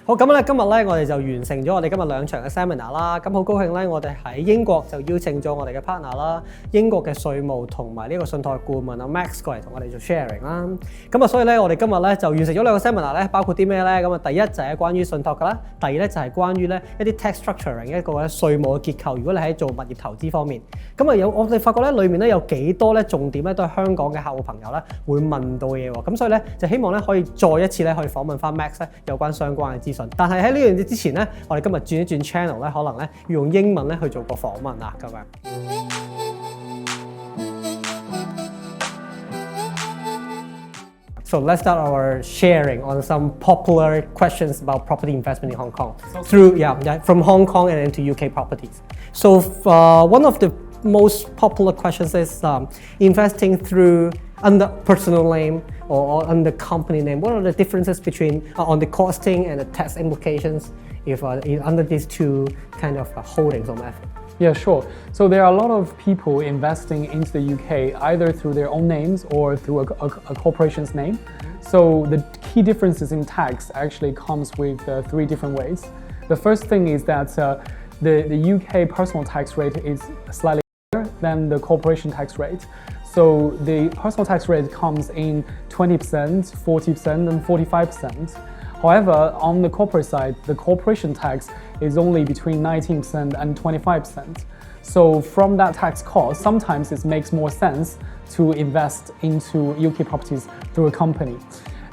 好，咁咧今日咧我哋就完成咗我哋今日2場嘅 seminar 啦。咁好高興咧，我哋喺英國就邀請咗我哋嘅 partner 啦，英國嘅稅務同埋呢個信託顧問Max 過嚟同我哋做 sharing 啦。咁啊，所以咧我哋今日咧就完成咗2個 seminar 咧，包括啲咩咧？咁啊，第一就係關於信託㗎啦，第二咧就係關於咧一啲 tax structuring 一個咧稅務嘅結構。如果你喺做物業投資方面，咁啊我哋發覺咧裏面咧有幾多咧重點咧都係香港嘅客戶朋友咧會問到嘅嘢喎。咁所以咧就希望咧可以再一次咧可以訪問翻 Max 咧有關相關嘅資訊。但係喺呢樣嘢之前咧，我哋今日轉一轉 channel 咧，可能咧要用英文咧去做個訪問啊，咁樣。So let's start our sharing on some popular questions about property investment in Hong Kong from Hong Kong and into UK properties. So one of the most popular questions is investing through under personal name or under company name. What are the differences between on the costing and the tax implications if under these two kind of holdings or methods? Yeah, sure. So there are a lot of people investing into the UK either through their own names or through a corporation's name. So the key differences in tax actually comes with 3 different ways. The first thing is that the UK personal tax rate is slightly higher than the corporation tax rate. So the personal tax rate comes in 20%, 40% and 45%. However, on the corporate side, the corporation tax is only between 19% and 25%. So from that tax cost, sometimes it makes more sense to invest into UK properties through a company.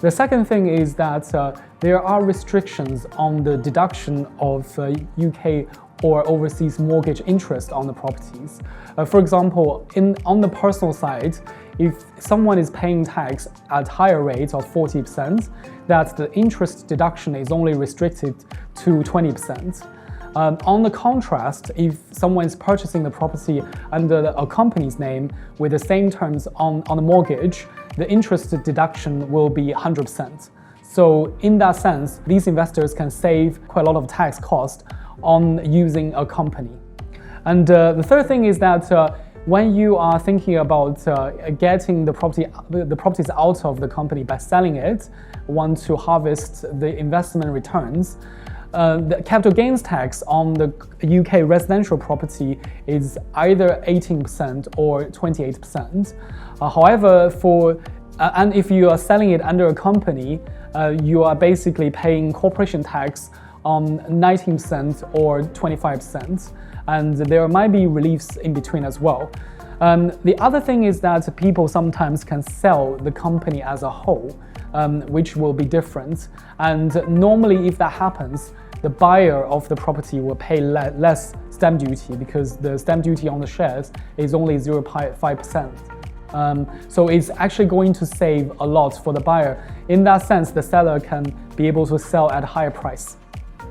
The second thing is that there are restrictions on the deduction of UK or overseas mortgage interest on the properties. For example, on the personal side, if someone is paying tax at higher rate of 40%, that the interest deduction is only restricted to 20%. On the contrast, if someone is purchasing the property under a company's name with the same terms on the mortgage, the interest deduction will be 100%. So in that sense, these investors can save quite a lot of tax cost on using a company. And the third thing is that when you are thinking about getting the properties out of the company by selling it, want to harvest the investment returns, the capital gains tax on the UK residential property is either 18% or 28%. However, and if you are selling it under a company, you are basically paying corporation tax on 19% or 25%, and there might be reliefs in between as well. The other thing is that people sometimes can sell the company as a whole, which will be different. And normally if that happens, the buyer of the property will pay less stamp duty because the stamp duty on the shares is only 0.5%. So it's actually going to save a lot for the buyer. In that sense, the seller can be able to sell at a higher price.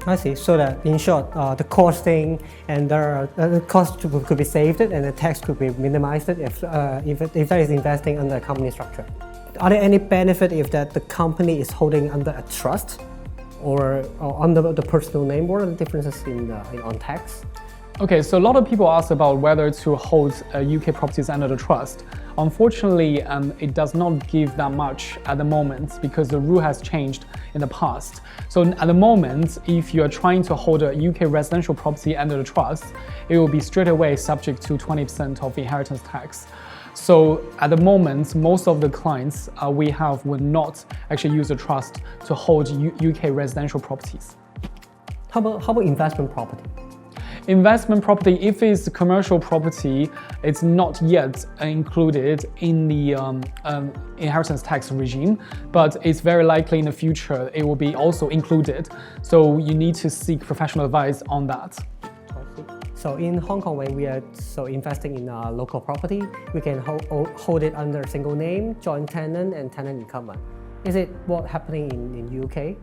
I see. So that in short, the costing and the cost could be saved and the tax could be minimized if that is investing under a company structure. Are there any benefit if that the company is holding under a trust or under the personal name? What are the differences on tax? Okay, so a lot of people ask about whether to hold UK properties under the trust. Unfortunately, it does not give that much at the moment because the rule has changed in the past. So at the moment, if you are trying to hold a UK residential property under the trust, it will be straight away subject to 20% of inheritance tax. So at the moment, most of the clients we have will not actually use a trust to hold UK residential properties. How about investment property? Investment property, if it's commercial property, it's not yet included in the inheritance tax regime, but it's very likely in the future it will be also included. So you need to seek professional advice on that. So in Hong Kong, when we are investing in local property, we can hold it under a single name, joint tenant, and tenant in common. Is it what happening in UK?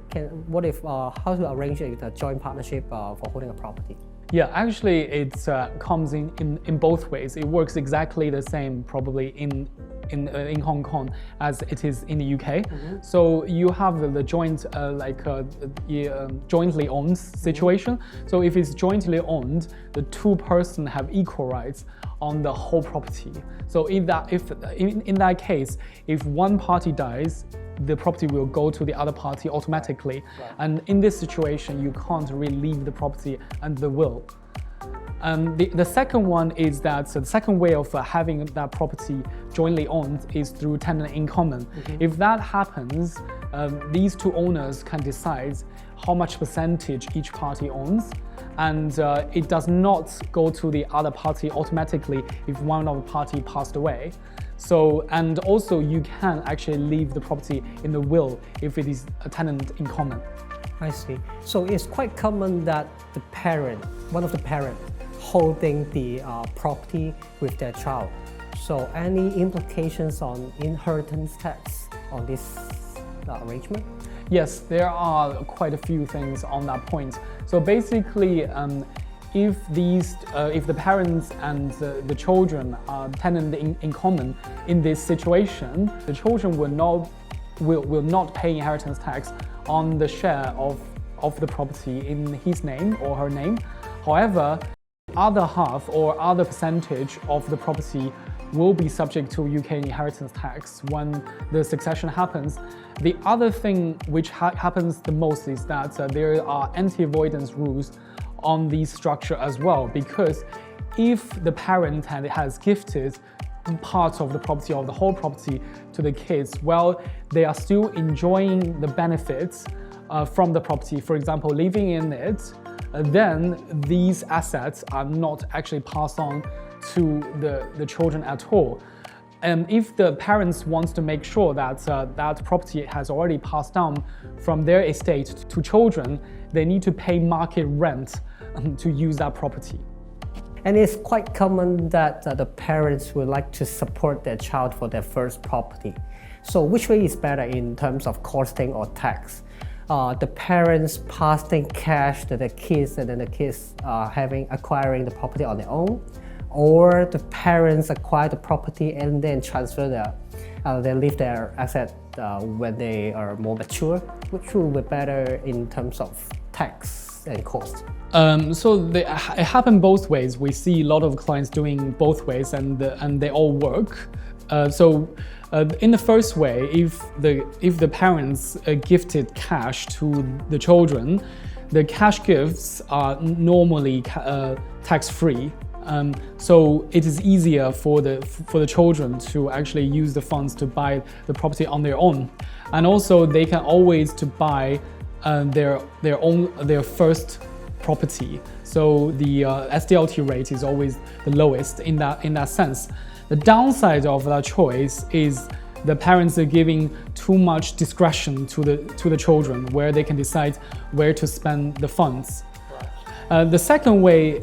How to arrange a joint partnership for holding a property? Yeah, actually it comes in both ways. It works exactly the same probably in in Hong Kong as it is in the UK. So you have the joint jointly owned situation. So if it's jointly owned, the two persons have equal rights on the whole property. So in that case, if one party dies, the property will go to the other party automatically. Right. And in this situation, you can't really leave the property under the will. The second one is that the second way of having that property jointly owned is through tenant in common. If that happens, these two owners can decide how much percentage each party owns, and it does not go to the other party automatically if one of the party passed away. So, and also you can actually leave the property in the will if it is a tenant in common. I see. So it's quite common that the parent, one of the parents, holding the property with their child. So any implications on inheritance tax on this arrangement? Yes, there are quite a few things on that point. So basically, if the parents and the children are tenant in common in this situation, the children will not pay inheritance tax on the share of the property in his name or her name. However, other half or other percentage of the property will be subject to UK inheritance tax when the succession happens. The other thing which happens the most is that there are anti-avoidance rules on the structure as well, because if the parent has gifted part of the property or the whole property to the kids, well, they are still enjoying the benefits from the property, for example, living in it, then these assets are not actually passed on to the children at all. And if the parents want to make sure that that property has already passed down from their estate to children, they need to pay market rent to use that property. And it's quite common that the parents would like to support their child for their first property. So which way is better in terms of costing or tax? The parents passing cash to the kids and then the kids acquiring the property on their own, or the parents acquire the property and then transfer they leave their asset when they are more mature. Which will be better in terms of tax and cost? So it happens both ways. We see a lot of clients doing both ways, and they all work. In the first way, if the parents gifted cash to the children, the cash gifts are normally tax-free. So it is easier for the children to actually use the funds to buy the property on their own, and also they can always to buy their first property. So the SDLT rate is always the lowest in that sense. The downside of that choice is the parents are giving too much discretion to the children, where they can decide where to spend the funds. The second way,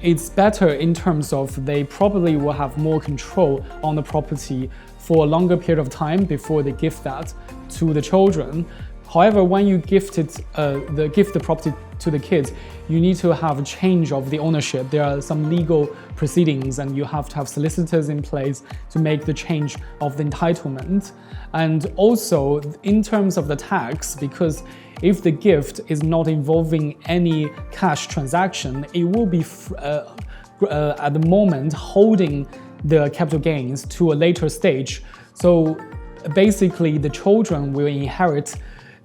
it's better in terms of they probably will have more control on the property for a longer period of time before they gift that to the children. However, when you gift the property to the kids, you need to have a change of the ownership. There are some legal proceedings, and you have to have solicitors in place to make the change of the entitlement. And also, in terms of the tax, because if the gift is not involving any cash transaction, it will be at the moment holding the capital gains to a later stage. So basically, the children will inherit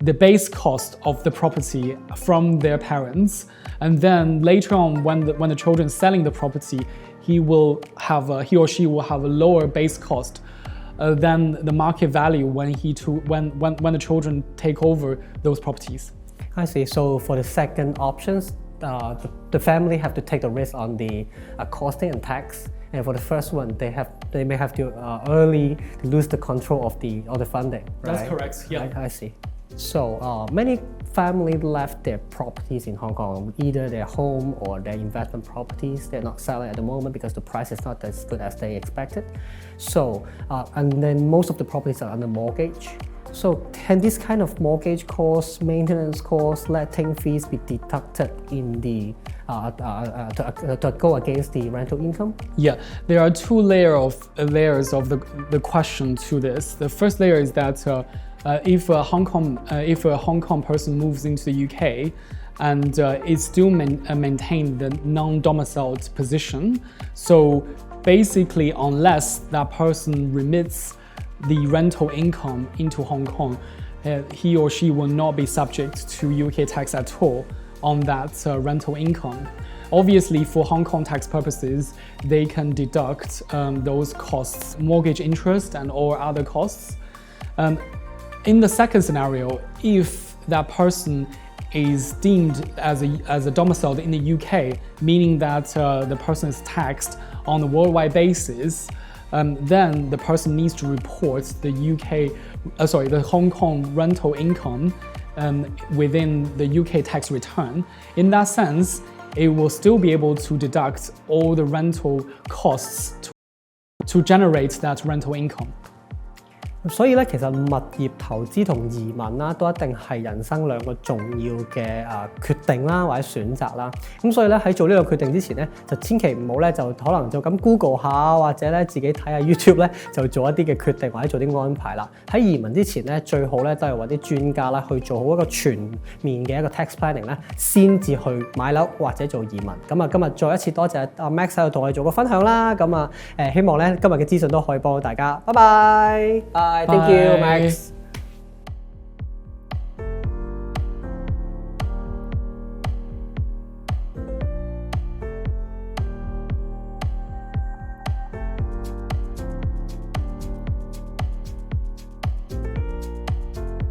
the base cost of the property from their parents, and then later on, when the children selling the property, he or she will have a lower base cost than the market value when the children take over those properties. I see. So for the second options, the family have to take the risk on the costing and tax, and for the first one, they may have to early lose the control of the funding. Right? That's correct. Yeah. I see. So many families left their properties in Hong Kong, either their home or their investment properties. They're not selling at the moment because the price is not as good as they expected. So, and then most of the properties are under mortgage. So can this kind of mortgage costs, maintenance costs, letting fees be deducted in the to go against the rental income? Yeah, there are two layers of the question to this. The first layer is that if a Hong Kong person moves into the UK and it still maintain the non-domiciled position, so basically unless that person remits the rental income into Hong Kong, he or she will not be subject to UK tax at all on that rental income. Obviously, for Hong Kong tax purposes, they can deduct those costs, mortgage interest and all other costs. In the second scenario, if that person is deemed as a domiciled in the UK, meaning that the person is taxed on a worldwide basis, then the person needs to report the Hong Kong rental income within the UK tax return. In that sense, it will still be able to deduct all the rental costs to generate that rental income. 所以咧，其實物業投資同移民啦，都一定係人生兩個重要嘅決定啦，或者選擇啦。咁所以咧喺做呢個決定之前咧，就千祈唔好咧就可能就咁 Google 下，或者咧自己睇下 YouTube 咧，就做一啲嘅決定或者做啲安排啦。喺移民之前咧，最好咧都係揾啲專家啦去做好一個全面嘅一個 tax planning 咧，先至去買樓或者做移民。咁啊，今日再一次多謝阿 Max 喺度同我哋做個分享啦。咁啊，希望咧今日嘅資訊都可以幫到大家。拜拜。Thank you, Max.